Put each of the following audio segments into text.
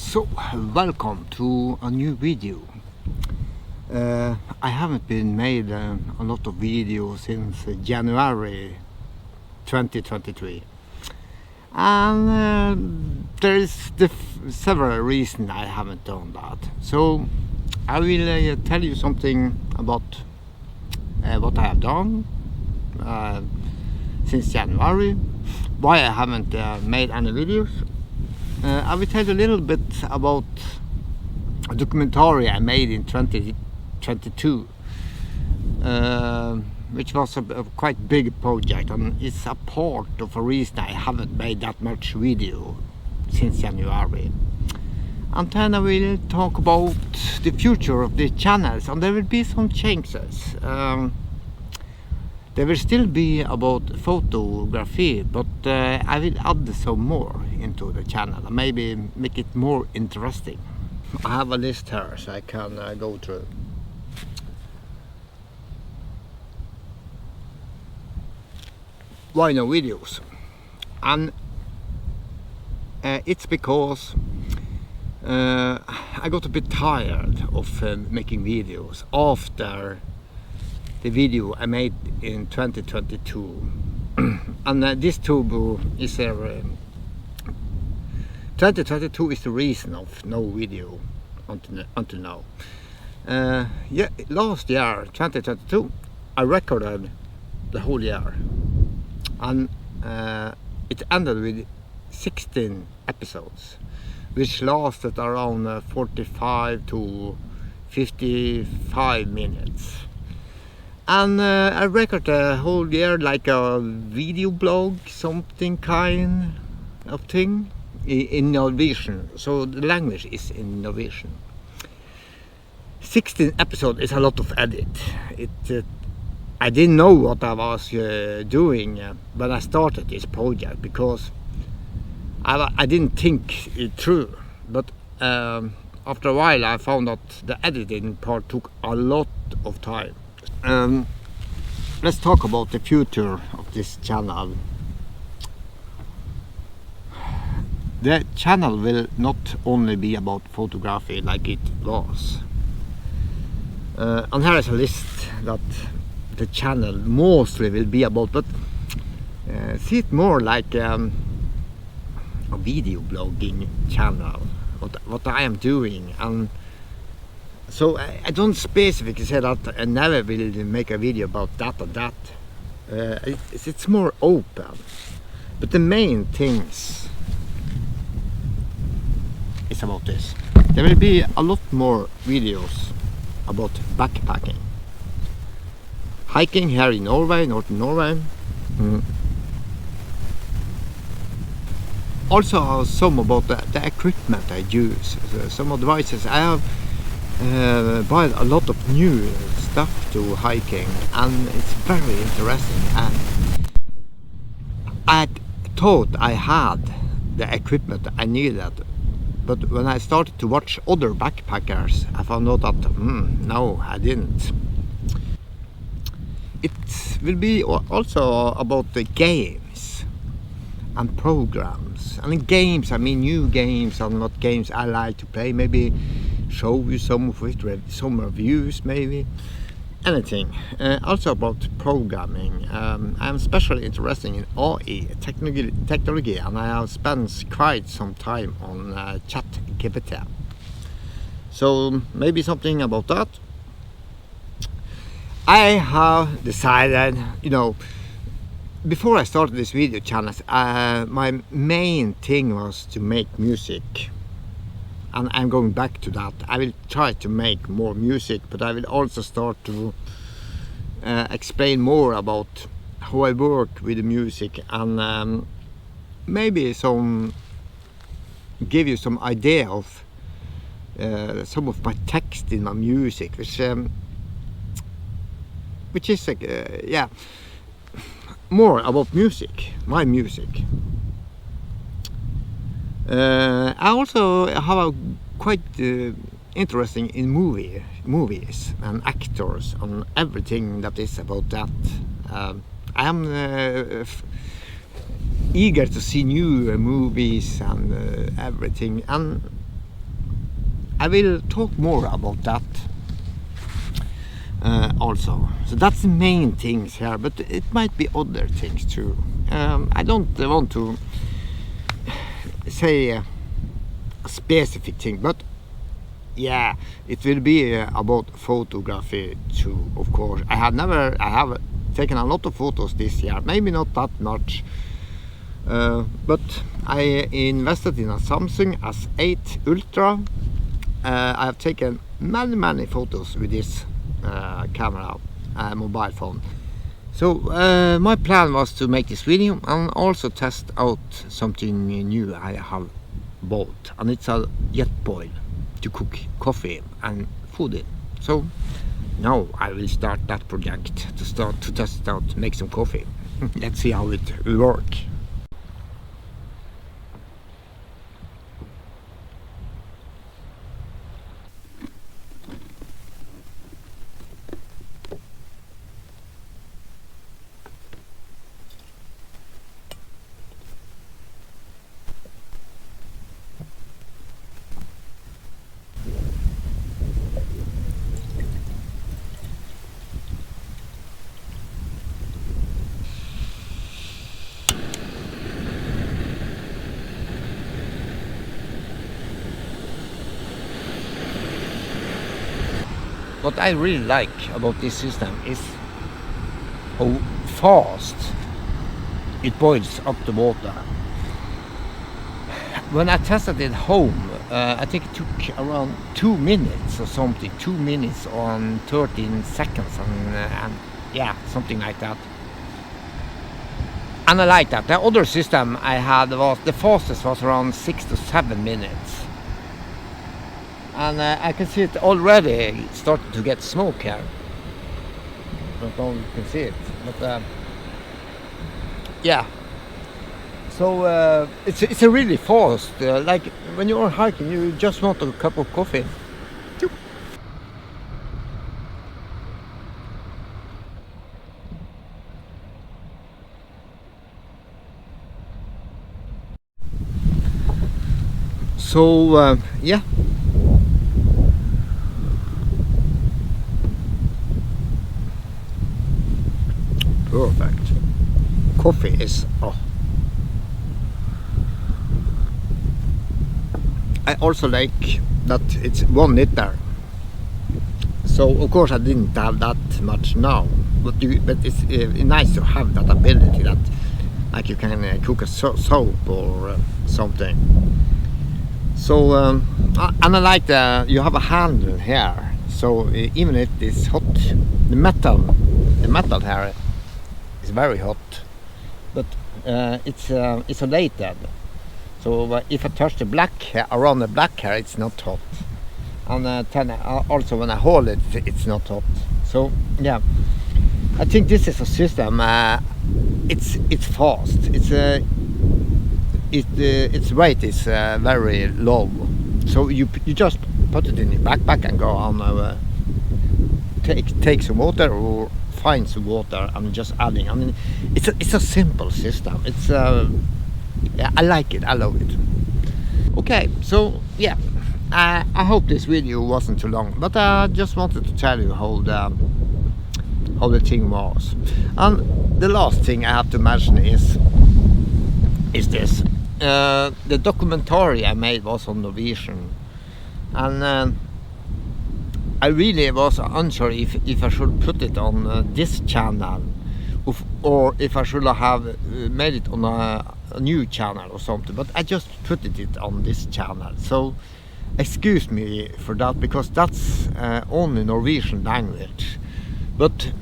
So, welcome to a new video. I haven't been made a lot of videos since January 2023, and there is several reasons I haven't done that. So I will tell you something about what I have done since January, why I haven't made any videos. I will tell you a little bit about a documentary I made in 2022, which was a quite big project, and it's a part of a reason I haven't made that much video since January. And then I will talk about the future of the channels, and there will be some changes. There will still be about photography, but I will add some more into the channel and maybe make it more interesting. I have a list here so I can go through. Why no videos? And it's because I got a bit tired of making videos after the video I made in 2022. And this tubo is 2022 is the reason of no video until now. Yeah, last year, 2022, I recorded the whole year, and it ended with 16 episodes, which lasted around 45 to 55 minutes. And I recorded the whole year like a video blog, something kind of thing, in Norwegian. So the language is in Norwegian. 16 episodes is a lot of edit. I didn't know what I was doing when I started this project, because I didn't think it through. But after a while I found that the editing part took a lot of time. Let's talk about the future of this channel. The channel will not only be about photography like it was. And here is a list that the channel mostly will be about, but see it more like a video blogging channel, what I am doing. And so I don't specifically say that I never will make a video about that or that. It's more open. But the main things is about this. There will be a lot more videos about backpacking. Hiking here in Norway, northern Norway. Also some about the equipment I use, some advices. I have bought a lot of new stuff to hiking, and it's very interesting. And I thought I had the equipment I needed, but when I started to watch other backpackers, I found out that no, I didn't. It will be also about the games and programs. And in games, I mean new games and what games I like to play. Maybe show you some of it, some reviews, maybe anything. Also about programming. I'm especially interested in AI technology, and I have spent quite some time on ChatGPT. So maybe something about that. I have decided, before I started this video channel, my main thing was to make music. And I'm going back to that. I will try to make more music, but I will also start to explain more about how I work with the music, and maybe give you some idea of some of my text in my music, which is more about music, my music. I also have a quite interesting in movies and actors and everything that is about that. I am eager to see new movies and everything, and I will talk more about that also. So that's the main things here, but it might be other things too. I don't want to say a specific thing, but yeah, it will be about photography too, of course. I have taken a lot of photos this year, maybe not that much, but I invested in a Samsung S8 Ultra. I have taken many photos with this camera, mobile phone. So my plan was to make this video and also test out something new I have bought, and it's a jet boil to cook coffee and food in. So now I will start that project to test out, make some coffee. Let's see how it will work. What I really like about this system is how fast it boils up the water. When I tested it home, I think it took around 2 minutes or something, 2 minutes on 13 seconds, and yeah, something like that. And I like that. The other system I had was, the fastest was around 6 to 7 minutes. And I can see it already starting to get smoke here. I don't know if you can see it, but yeah. So it's a really fast. Like when you're hiking, you just want a cup of coffee. So yeah. Perfect. Coffee is I also like that it's 1 liter. So of course I didn't have that much now, but it's nice to have that ability that, like, you can cook a soap or something. So and I like you have a handle here. So even if it's hot, the metal here is very hot, but it's isolated. So if I touch the black hair, around the black hair, it's not hot. And then also when I hold it, it's not hot. So yeah, I think this is a system. It's fast. Its weight is very low. So you just put it in your backpack and go on. Take some water or find some water and just adding. I mean, it's a simple system. It's yeah, I like it. I love it. Okay, so yeah, I hope this video wasn't too long, but I just wanted to tell you how the thing was. And the last thing I have to mention is this. The documentary I made was on Norwegian, and I really was unsure if I should put it on this channel, or if I should have made it on a new channel or something, but I just put it on this channel. So excuse me for that, because that's only Norwegian language, but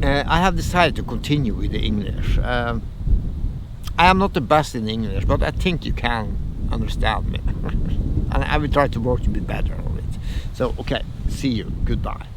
I have decided to continue with the English. I am not the best in English, but I think you can understand me. And I will try to work to be better on it. So okay, see you, goodbye.